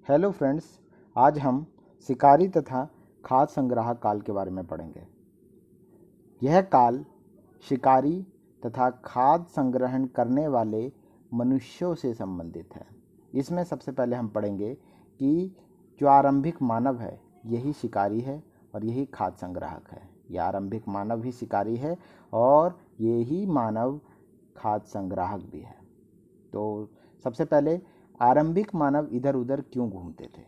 Hello friends, आज हम शिकारी तथा खाद्य संग्राहक काल के बारे में पढ़ेंगे। यह काल शिकारी तथा खाद्य संग्रहण करने वाले मनुष्यों से संबंधित है। इसमें सबसे पहले हम पढ़ेंगे कि जो आरंभिक मानव है यही शिकारी है और यही खाद्य संग्राहक है। यह आरंभिक मानव ही शिकारी है और यही मानव खाद्य संग्राहक भी है। तो सबसे पहले आरंभिक मानव इधर उधर क्यों घूमते थे?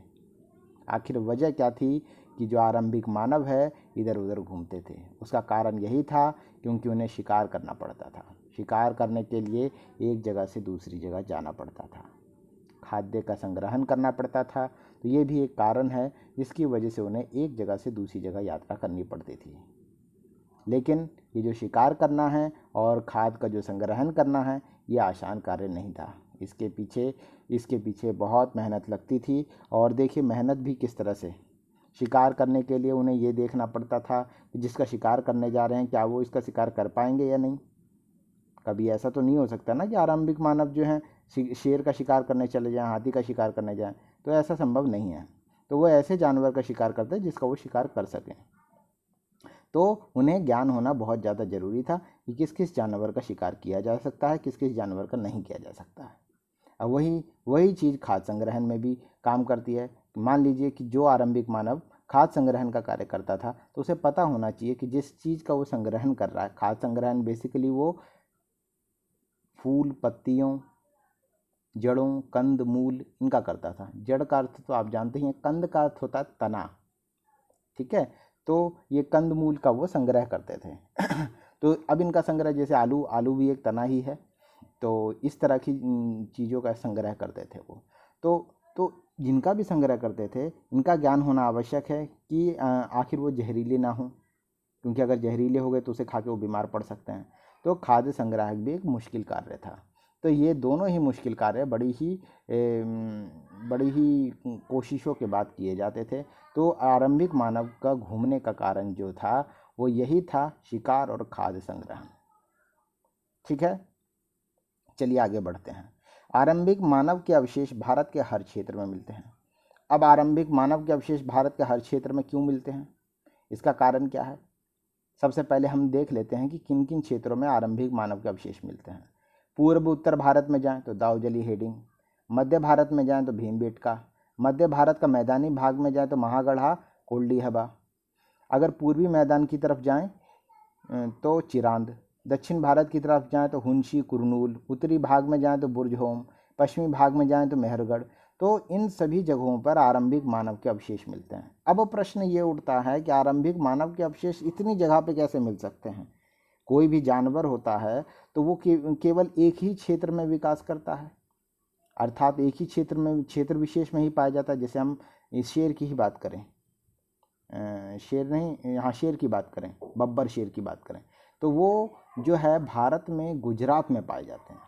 आखिर वजह क्या थी कि जो आरंभिक मानव है इधर उधर घूमते थे? उसका कारण यही था क्योंकि उन्हें शिकार करना पड़ता था। शिकार करने के लिए एक जगह से दूसरी जगह जाना पड़ता था, खाद्य का संग्रहण करना पड़ता था। तो ये भी एक कारण है जिसकी वजह से उन्हें एक जगह से दूसरी जगह यात्रा करनी पड़ती थी। लेकिन ये जो शिकार करना है और खाद्य का जो संग्रहण करना है ये आसान कार्य नहीं था। इसके पीछे बहुत मेहनत लगती थी। और देखिए मेहनत भी किस तरह से। शिकार करने के लिए उन्हें ये देखना पड़ता था कि जिसका शिकार करने जा रहे हैं क्या वो इसका शिकार कर पाएंगे या नहीं। कभी ऐसा तो नहीं हो सकता ना कि आरंभिक मानव जो हैं शेर का शिकार करने चले जाएं, हाथी का शिकार करने जाएं, तो ऐसा संभव नहीं है। तो वो ऐसे जानवर का शिकार करते हैं जिसका वो शिकार कर सकें। तो उन्हें ज्ञान होना बहुत ज़्यादा ज़रूरी था कि किस किस जानवर का शिकार किया जा सकता है, किस किस जानवर का नहीं किया जा सकता है। अब वही चीज़ खाद्य संग्रहण में भी काम करती है। मान लीजिए कि जो आरंभिक मानव खाद्य संग्रहण का कार्य करता था तो उसे पता होना चाहिए कि जिस चीज़ का वो संग्रहण कर रहा है, खाद्य संग्रहण बेसिकली वो फूल, पत्तियों, जड़ों, कंद, मूल इनका करता था। जड़ का अर्थ तो आप जानते ही हैं, कंद का अर्थ होता है तना। ठीक है, तो ये कंद मूल का वो संग्रह करते थे। तो अब इनका संग्रह जैसे आलू भी एक तना ही है, तो इस तरह की चीज़ों का संग्रह करते थे वो। तो जिनका भी संग्रह करते थे इनका ज्ञान होना आवश्यक है कि आखिर वो जहरीले ना हो, क्योंकि अगर जहरीले हो गए तो उसे खा के वो बीमार पड़ सकते हैं। तो खाद्य संग्राहक भी एक मुश्किल कार्य था। तो ये दोनों ही मुश्किल कार्य बड़ी ही कोशिशों के बाद किए जाते थे। तो आरंभिक मानव का घूमने का कारण जो था वो यही था, शिकार और खाद्य संग्रहण। ठीक है, चलिए आगे बढ़ते हैं। आरंभिक मानव के अवशेष भारत के हर क्षेत्र में मिलते हैं। अब आरंभिक मानव के अवशेष भारत के हर क्षेत्र में क्यों मिलते हैं, इसका कारण क्या है? सबसे पहले हम देख लेते हैं कि किन किन क्षेत्रों में आरंभिक मानव के अवशेष मिलते हैं। पूर्व उत्तर भारत में जाएं तो दाऊजली हेडिंग, मध्य भारत में जाएं तो भीमबेटका, मध्य भारत का मैदानी भाग में जाएं तो महागढ़ा, कोल्डी हबा। अगर पूर्वी मैदान की तरफ जाएं तो चिरांद, दक्षिण भारत की तरफ जाएं तो हुंशी, कुरनूल, उत्तरी भाग में जाएं तो बुर्जहोम, पश्चिमी भाग में जाएं तो मेहरगढ़। तो इन सभी जगहों पर आरंभिक मानव के अवशेष मिलते हैं। अब प्रश्न ये उठता है कि आरंभिक मानव के अवशेष इतनी जगह पे कैसे मिल सकते हैं? कोई भी जानवर होता है तो वो केवल एक ही क्षेत्र में विकास करता है, अर्थात एक ही क्षेत्र विशेष में ही पाया जाता है। जैसे हम इस शेर की ही बात करें, शेर नहीं, यहाँ शेर की बात करें, बब्बर शेर की बात करें, तो वो जो है भारत में गुजरात में पाए जाते हैं,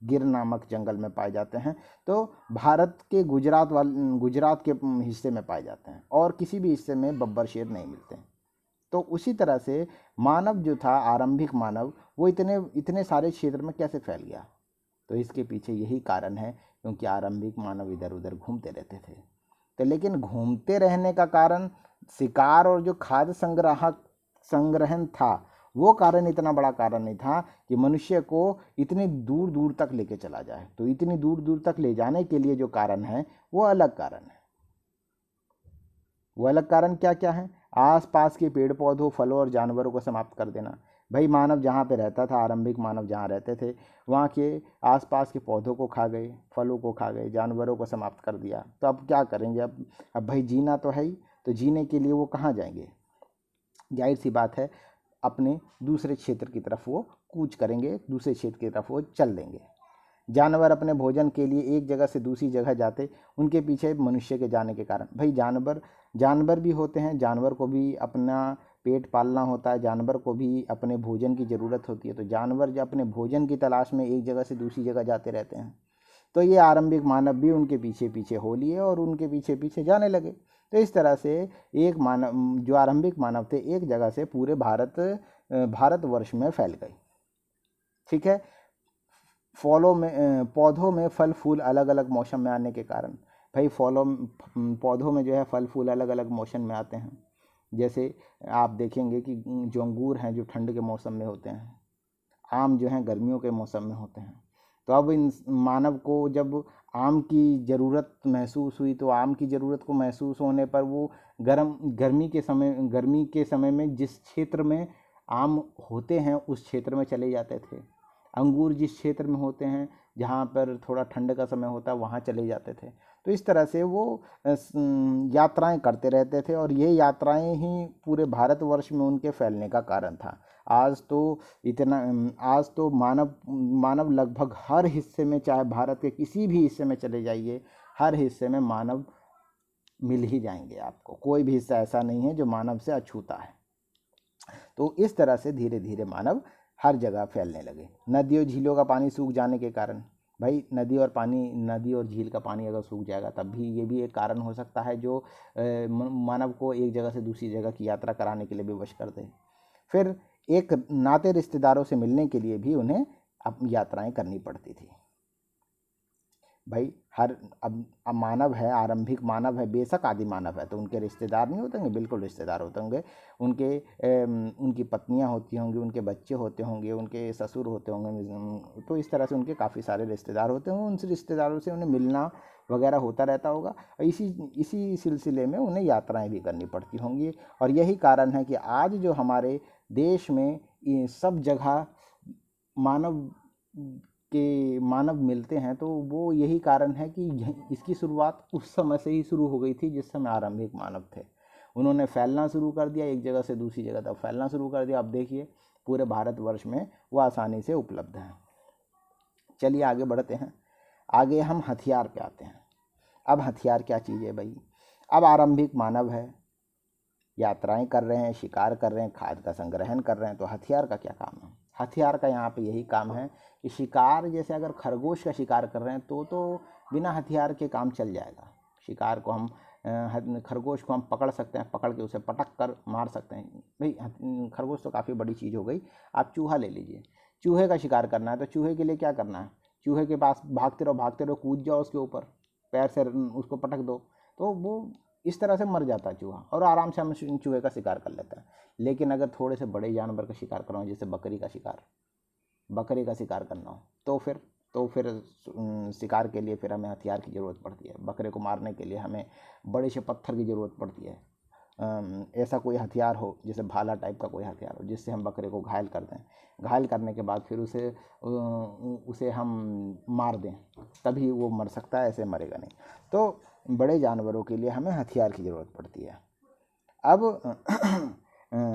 गिर नामक जंगल में पाए जाते हैं। तो भारत के गुजरात के हिस्से में पाए जाते हैं और किसी भी हिस्से में बब्बर शेर नहीं मिलते हैं। तो उसी तरह से मानव जो था, आरंभिक मानव, वो इतने सारे क्षेत्र में कैसे फैल गया? तो इसके पीछे यही कारण है क्योंकि आरंभिक मानव इधर उधर घूमते रहते थे। तो लेकिन घूमते रहने का कारण शिकार और जो खाद्य संग्रहण था वो कारण इतना बड़ा कारण नहीं था कि मनुष्य को इतनी दूर दूर तक लेके चला जाए। तो इतनी दूर दूर तक ले जाने के लिए जो कारण है वो अलग कारण है। वो अलग कारण क्या क्या है? आसपास के पेड़ पौधों, फलों और जानवरों को समाप्त कर देना। भाई मानव जहाँ पे रहता था, आरंभिक मानव जहाँ रहते थे, वहाँ के आसपास के पौधों को खा गए, फलों को खा गए, जानवरों को समाप्त कर दिया। तो अब क्या करेंगे? अब भाई जीना तो है ही, तो जीने के लिए वो कहाँ जाएंगे? जाहिर सी बात है, अपने दूसरे क्षेत्र की तरफ वो कूच करेंगे, दूसरे क्षेत्र की तरफ वो चल देंगे। जानवर अपने भोजन के लिए एक जगह से दूसरी जगह जाते, उनके पीछे मनुष्य के जाने के कारण। भाई जानवर भी होते हैं, जानवर को भी अपना पेट पालना होता है, जानवर को भी अपने भोजन की ज़रूरत होती है। तो जानवर जो अपने भोजन की तलाश में एक जगह से दूसरी जगह जाते रहते हैं। तो ये आरंभिक मानव भी उनके पीछे पीछे हो लिए और उनके पीछे पीछे जाने लगे। तो इस तरह से एक मानव, जो आरंभिक मानव थे, एक जगह से पूरे भारतवर्ष में फैल गए। ठीक है, पौधों में फल फूल अलग अलग मौसम में आने के कारण, भाई पौधों में जो है फल फूल अलग अलग मौसम में आते हैं। जैसे आप देखेंगे कि जो अंगूर हैं जो ठंड के मौसम में होते हैं, आम जो हैं गर्मियों के मौसम में होते हैं। तो अब इन मानव को जब आम की ज़रूरत महसूस हुई तो आम की ज़रूरत को महसूस होने पर वो गर्मी के समय में जिस क्षेत्र में आम होते हैं उस क्षेत्र में चले जाते थे। अंगूर जिस क्षेत्र में होते हैं जहाँ पर थोड़ा ठंड का समय होता है वहाँ चले जाते थे। तो इस तरह से वो यात्राएं करते रहते थे और ये यात्राएं ही पूरे भारतवर्ष में उनके फैलने का कारण था। आज तो मानव लगभग हर हिस्से में, चाहे भारत के किसी भी हिस्से में चले जाइए, हर हिस्से में मानव मिल ही जाएंगे आपको। कोई भी हिस्सा ऐसा नहीं है जो मानव से अछूता है। तो इस तरह से धीरे धीरे मानव हर जगह फैलने लगे। नदियों झीलों का पानी सूख जाने के कारण, भाई नदी और झील का पानी अगर सूख जाएगा तब भी ये भी एक कारण हो सकता है जो मानव को एक जगह से दूसरी जगह की यात्रा कराने के लिए विवश कर दे। फिर एक नाते रिश्तेदारों से मिलने के लिए भी उन्हें अब यात्राएं करनी पड़ती थी। भाई अब मानव है, आरंभिक मानव है, बेशक आदि मानव है, तो उनके रिश्तेदार नहीं होते होंगे, बिल्कुल रिश्तेदार होते होंगे। उनकी पत्नियां होती होंगी, उनके बच्चे होते होंगे, उनके ससुर होते होंगे। तो इस तरह से उनके काफ़ी सारे रिश्तेदार होते होंगे। उन रिश्तेदारों से उन्हें मिलना वगैरह होता रहता होगा। इसी सिलसिले में उन्हें यात्राएं भी करनी पड़ती होंगी। और यही कारण है कि आज जो हमारे देश में सब जगह मानव मिलते हैं, तो वो यही कारण है कि इसकी शुरुआत उस समय से ही शुरू हो गई थी जिस समय आरंभिक मानव थे। उन्होंने फैलना शुरू कर दिया, एक जगह से दूसरी जगह तक फैलना शुरू कर दिया। अब देखिए पूरे भारतवर्ष में वो आसानी से उपलब्ध है। चलिए आगे बढ़ते हैं। आगे हम हथियार पे आते हैं। अब हथियार क्या चीज़ है भाई? अब आरंभिक मानव है, यात्राएं कर रहे हैं, शिकार कर रहे हैं, खाद्य का संग्रहण कर रहे हैं, तो हथियार का क्या काम है? हथियार का यहाँ पे यही काम है कि शिकार, जैसे अगर खरगोश का शिकार कर रहे हैं तो बिना हथियार के काम चल जाएगा। शिकार को हम खरगोश को हम पकड़ सकते हैं, पकड़ के उसे पटक कर मार सकते हैं। भाई खरगोश तो काफ़ी बड़ी चीज़ हो गई। आप चूहा ले लीजिए, चूहे का शिकार करना है तो चूहे के लिए क्या करना है? चूहे के पास भागते रहो, कूद जाओ उसके ऊपर, पैर से उसको पटक दो, तो वो इस तरह से मर जाता है चूहा और आराम से हम चूहे का शिकार कर लेते हैं। लेकिन अगर थोड़े से बड़े जानवर का शिकार करना हो, जैसे बकरी का शिकार करना हो, तो फिर शिकार के लिए फिर हमें हथियार की ज़रूरत पड़ती है। बकरे को मारने के लिए हमें बड़े से पत्थर की ज़रूरत पड़ती है। ऐसा कोई हथियार हो, जैसे भाला टाइप का कोई हथियार हो, जिससे हम बकरे को घायल कर दें। घायल करने के बाद फिर उसे हम मार दें, तभी वो मर सकता है, ऐसे मरेगा नहीं। तो बड़े जानवरों के लिए हमें हथियार की ज़रूरत पड़ती है। अब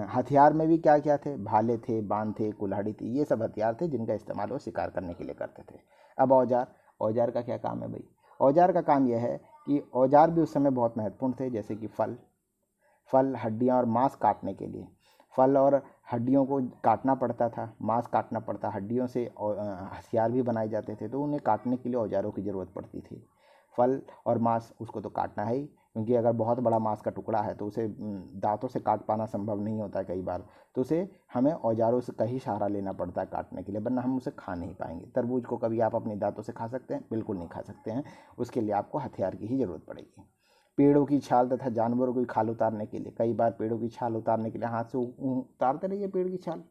हथियार में भी क्या क्या थे? भाले थे, बाण थे, कुल्हाड़ी थी, ये सब हथियार थे जिनका इस्तेमाल वो शिकार करने के लिए करते थे। अब औजार का क्या काम है भाई? औजार का काम यह है कि औजार भी उस समय बहुत महत्वपूर्ण थे। जैसे कि फल, हड्डियाँ और मांस काटने के लिए, फल और हड्डियों को काटना पड़ता था, मांस काटना पड़ता, हड्डियों से हथियार भी बनाए जाते थे, तो उन्हें काटने के लिए औजारों की ज़रूरत पड़ती थी। फल और मांस उसको तो काटना है ही, क्योंकि अगर बहुत बड़ा मांस का टुकड़ा है तो उसे दांतों से काट पाना संभव नहीं होता कई बार, तो उसे हमें औजारों से का ही सहारा लेना पड़ता है काटने के लिए, वरना हम उसे खा नहीं पाएंगे। तरबूज को कभी आप अपने दांतों से खा सकते हैं? बिल्कुल नहीं खा सकते हैं। उसके लिए आपको हथियार की ही ज़रूरत पड़ेगी। पेड़ों की छाल तथा जानवरों की खाल उतारने के लिए, कई बार पेड़ों की छाल उतारने के लिए हाथ से उतारते रहिए, पेड़ की छाल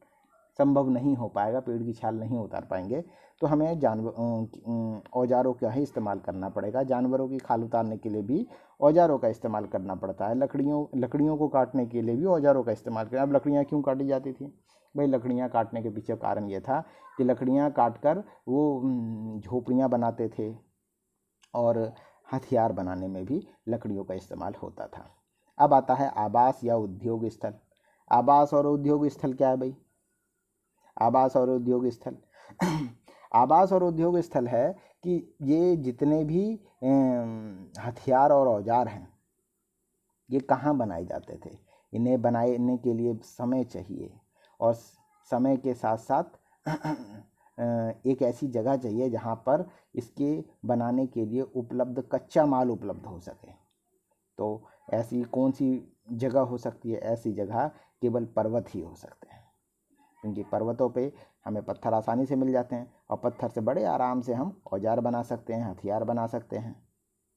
संभव नहीं हो पाएगा, पेड़ की छाल नहीं उतार पाएंगे, तो हमें औजारों का ही इस्तेमाल करना पड़ेगा। जानवरों की खाल उतारने के लिए भी औजारों का इस्तेमाल करना पड़ता है। लकड़ियों को काटने के लिए भी औजारों का इस्तेमाल करें। अब लकड़ियाँ क्यों काटी जाती थी भाई? लकड़ियाँ काटने के पीछे कारण ये था कि लकड़ियाँ काट कर वो झोपड़ियाँ बनाते थे और हथियार बनाने में भी लकड़ियों का इस्तेमाल होता था। अब आता है आवास या उद्योग स्थल। आवास और उद्योग स्थल क्या है भाई? आवास और उद्योग स्थल आवास और उद्योग स्थल है कि ये जितने भी हथियार और औजार हैं, ये कहाँ बनाए जाते थे? इन्हें बनाने के लिए समय चाहिए, और समय के साथ साथ एक ऐसी जगह चाहिए जहाँ पर इसके बनाने के लिए उपलब्ध कच्चा माल उपलब्ध हो सके। तो ऐसी कौन सी जगह हो सकती है? ऐसी जगह केवल पर्वत ही हो सकते हैं, क्योंकि पर्वतों पे हमें पत्थर आसानी से मिल जाते हैं और पत्थर से बड़े आराम से हम औजार बना सकते हैं, हथियार बना सकते हैं।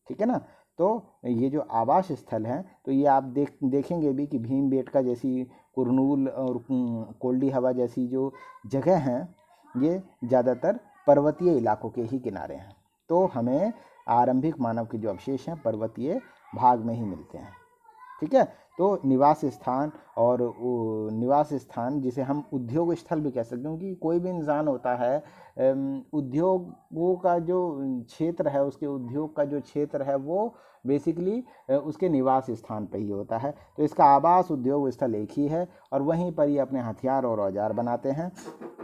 ठीक है ना? तो ये जो आवास स्थल हैं तो ये आप देखेंगे भी कि भीमबेटका जैसी, कुरनूल और कोल्डी हवा जैसी जो जगह हैं ये ज़्यादातर पर्वतीय इलाकों के ही किनारे हैं। तो हमें आरंभिक मानव के जो अवशेष हैं पर्वतीय भाग में ही मिलते हैं। ठीक है, तो निवास स्थान और निवास स्थान जिसे हम उद्योग स्थल भी कह सकते हैं, क्योंकि कोई भी इंसान होता है उद्योगों का जो क्षेत्र है, उसके उद्योग का जो क्षेत्र है वो बेसिकली उसके निवास स्थान पर ही होता है। तो इसका आवास उद्योग स्थल एक ही है और वहीं पर ही अपने हथियार और औजार बनाते हैं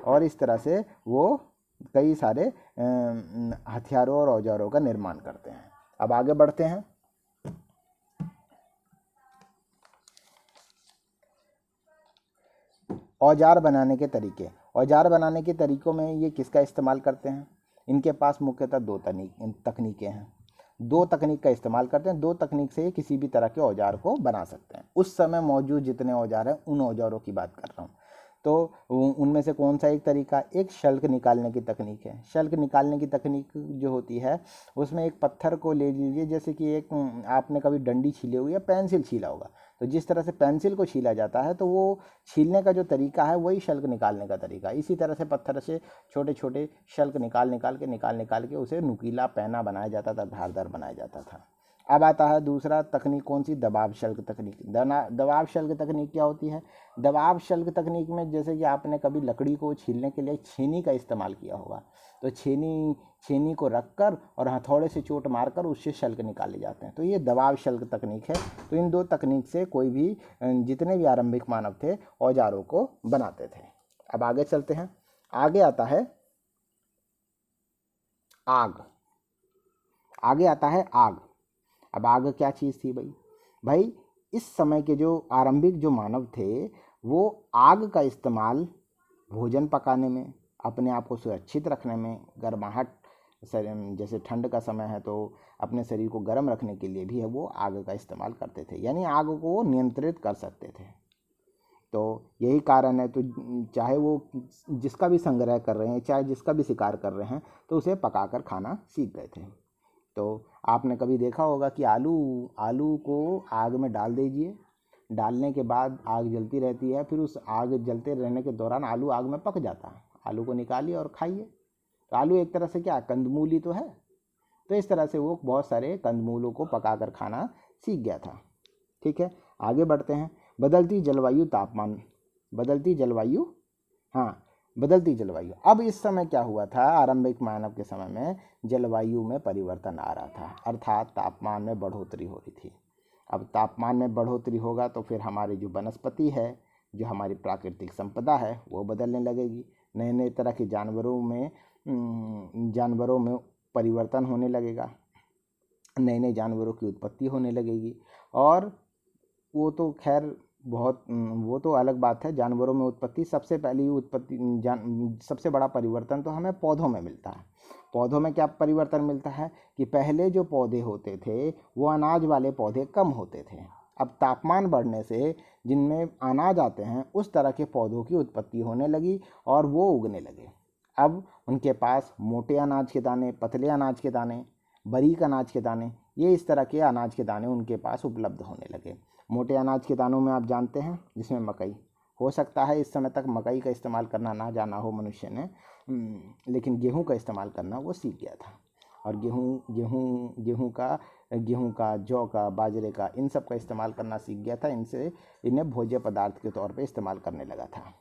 और इस तरह से वो कई सारे हथियारों और औजारों का निर्माण करते हैं। अब आगे बढ़ते हैं। औजार बनाने के तरीके। औजार बनाने के तरीकों में ये किसका इस्तेमाल करते हैं? इनके पास मुख्यतः दो तकनीकें हैं। दो तकनीक का इस्तेमाल करते हैं। दो तकनीक से किसी भी तरह के औजार को बना सकते हैं। उस समय मौजूद जितने औजार हैं उन औजारों की बात कर रहा हूँ। तो उनमें से कौन सा एक तरीका? एक शल्क निकालने की तकनीक है। शल्क निकालने की तकनीक जो होती है उसमें एक पत्थर को ले लीजिए, जैसे कि एक आपने कभी डंडी छीली हुई या पेंसिल छीला होगा, तो जिस तरह से पेंसिल को छीला जाता है तो वो छीलने का जो तरीका है वही शल्क निकालने का तरीका। इसी तरह से पत्थर से छोटे छोटे शल्क निकाल के उसे नुकीला पैना बनाया जाता था, धारदार बनाया जाता था। अब आता है दूसरा तकनीक, कौन सी? दबाव शल्क तकनीक। दबाव शल्क तकनीक क्या होती है? दबाव शल्क तकनीक में जैसे कि आपने कभी लकड़ी को छीलने के लिए छेनी का इस्तेमाल किया होगा, तो छेनी को रखकर और हथौड़े से चोट मारकर उससे शल्क निकाले जाते हैं। तो ये दबाव शल्क तकनीक है। तो इन दो तकनीक से कोई भी जितने भी आरंभिक मानव थे औजारों को बनाते थे। अब आगे चलते हैं। आगे आता है आग। आगे आता है आग। अब आग क्या चीज़ थी भाई? इस समय के जो आरंभिक जो मानव थे वो आग का इस्तेमाल भोजन पकाने में, अपने आप को सुरक्षित रखने में, गर्माहट जैसे ठंड का समय है तो अपने शरीर को गर्म रखने के लिए भी है वो आग का इस्तेमाल करते थे, यानी आग को वो नियंत्रित कर सकते थे। तो यही कारण है, तो चाहे वो जिसका भी संग्रह कर रहे हैं, चाहे जिसका भी शिकार कर रहे हैं, तो उसे पकाकर खाना सीख गए थे। तो आपने कभी देखा होगा कि आलू को आग में डाल दीजिए, डालने के बाद आग जलती रहती है, फिर उस आग जलते रहने के दौरान आलू आग में पक जाता है। आलू को निकालिए और खाइए। तो आलू एक तरह से क्या, कंदमूल ही तो है। तो इस तरह से वो बहुत सारे कंदमूलों को पकाकर खाना सीख गया था। ठीक है, आगे बढ़ते हैं। बदलती जलवायु, तापमान, बदलती जलवायु, हाँ बदलती जलवायु। अब इस समय क्या हुआ था? आरंभिक मानव के समय में जलवायु में परिवर्तन आ रहा था, अर्थात तापमान में बढ़ोतरी हो रही थी। अब तापमान में बढ़ोतरी होगा तो फिर हमारी जो वनस्पति है, जो हमारी प्राकृतिक संपदा है, वो बदलने लगेगी। नए नए तरह के जानवरों में परिवर्तन होने लगेगा, नए नए जानवरों की उत्पत्ति होने लगेगी। और वो तो खैर वो तो अलग बात है। जानवरों में उत्पत्ति, सबसे पहली उत्पत्ति सबसे बड़ा परिवर्तन तो हमें पौधों में मिलता है। पौधों में क्या परिवर्तन मिलता है कि पहले जो पौधे होते थे वो अनाज वाले पौधे कम होते थे। अब तापमान बढ़ने से जिनमें अनाज आते हैं उस तरह के पौधों की उत्पत्ति होने लगी और वो उगने लगे। अब उनके पास मोटे अनाज के दाने, पतले अनाज के दाने, बारीक अनाज के दाने, ये इस तरह के अनाज के दाने उनके पास उपलब्ध होने लगे। मोटे अनाज के दानों में आप जानते हैं जिसमें मकई, हो सकता है इस समय तक मकई का इस्तेमाल करना ना जाना हो मनुष्य ने, लेकिन गेहूं का इस्तेमाल करना वो सीख गया था। और गेहूं का, जौ का, बाजरे का, इन सब का इस्तेमाल करना सीख गया था। इन्हें भोज्य पदार्थ के तौर पे इस्तेमाल करने लगा था।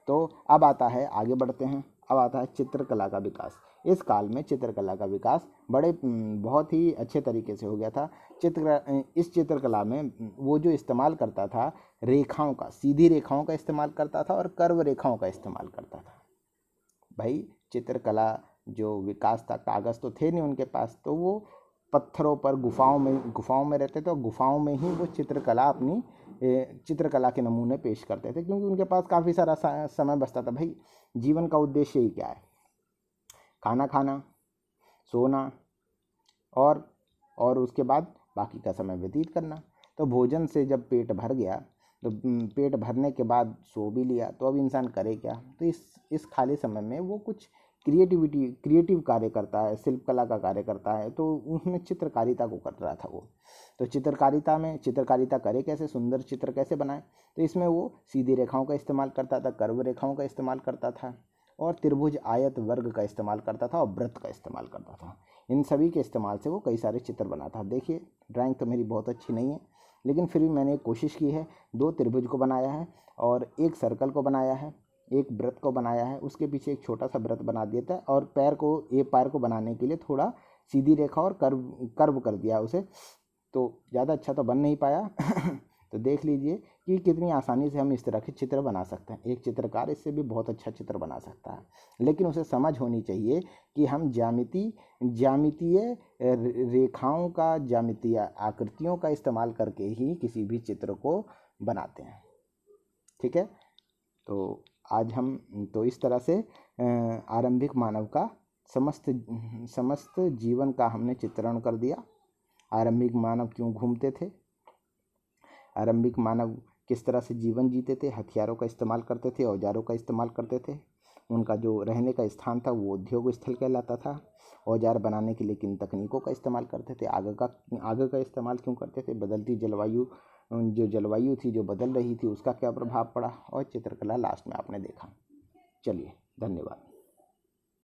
तो अब आता है, आगे बढ़ते हैं, अब आता है चित्रकला का विकास। इस काल में चित्रकला का विकास बहुत ही अच्छे तरीके से हो गया था। इस चित्रकला में वो जो इस्तेमाल करता था रेखाओं का, सीधी रेखाओं का इस्तेमाल करता था और कर्व रेखाओं का इस्तेमाल करता था। भाई चित्रकला जो विकास था, कागज़ तो थे नहीं उनके पास, तो वो पत्थरों पर गुफाओं में रहते थे और गुफाओं में ही वो चित्रकला के नमूने पेश करते थे, क्योंकि उनके पास काफ़ी सारा समय बचता था। भाई जीवन का उद्देश्य ही क्या है? खाना खाना, सोना और उसके बाद बाकी का समय व्यतीत करना। तो भोजन से जब पेट भर गया तो पेट भरने के बाद सो भी लिया, तो अब इंसान करे क्या? तो इस खाली समय में वो कुछ क्रिएटिव कार्य करता है, शिल्पकला का कार्य करता है, तो उसमें चित्रकारिता को कर रहा था वो। तो चित्रकारिता करे कैसे, सुंदर चित्र कैसे बनाए, तो इसमें वो सीधी रेखाओं का इस्तेमाल करता था, कर्व रेखाओं का इस्तेमाल करता था, और त्रिभुज, आयत, वर्ग का इस्तेमाल करता था, और वृत्त का इस्तेमाल करता था। इन सभी के इस्तेमाल से वो कई सारे चित्र बनाता था। देखिए ड्राइंग तो मेरी बहुत अच्छी नहीं है, लेकिन फिर भी मैंने कोशिश की है। 2 त्रिभुज को बनाया है और 1 सर्कल को बनाया है, 1 वृत्त को बनाया है, उसके पीछे एक छोटा सा वृत्त बना दिया था, और पैर को बनाने के लिए थोड़ा सीधी रेखा और कर्व कर दिया उसे। तो ज़्यादा अच्छा तो बन नहीं पाया तो देख लीजिए कि कितनी आसानी से हम इस तरह के चित्र बना सकते हैं। एक चित्रकार इससे भी बहुत अच्छा चित्र बना सकता है, लेकिन उसे समझ होनी चाहिए कि हम ज्यामितीय रेखाओं का, ज्यामितीय आकृतियों का इस्तेमाल करके ही किसी भी चित्र को बनाते हैं। ठीक है, तो आज हम तो इस तरह से आरंभिक मानव का समस्त जीवन का हमने चित्रण कर दिया। आरंभिक मानव क्यों घूमते थे, आरंभिक मानव किस तरह से जीवन जीते थे, हथियारों का इस्तेमाल करते थे, औजारों का इस्तेमाल करते थे, उनका जो रहने का स्थान था वो उद्योग स्थल कहलाता था, औजार बनाने के लिए किन तकनीकों का इस्तेमाल करते थे, आग का इस्तेमाल क्यों करते थे, बदलती जलवायु थी जो बदल रही थी उसका क्या प्रभाव पड़ा, और चित्रकला लास्ट में आपने देखा। चलिए, धन्यवाद।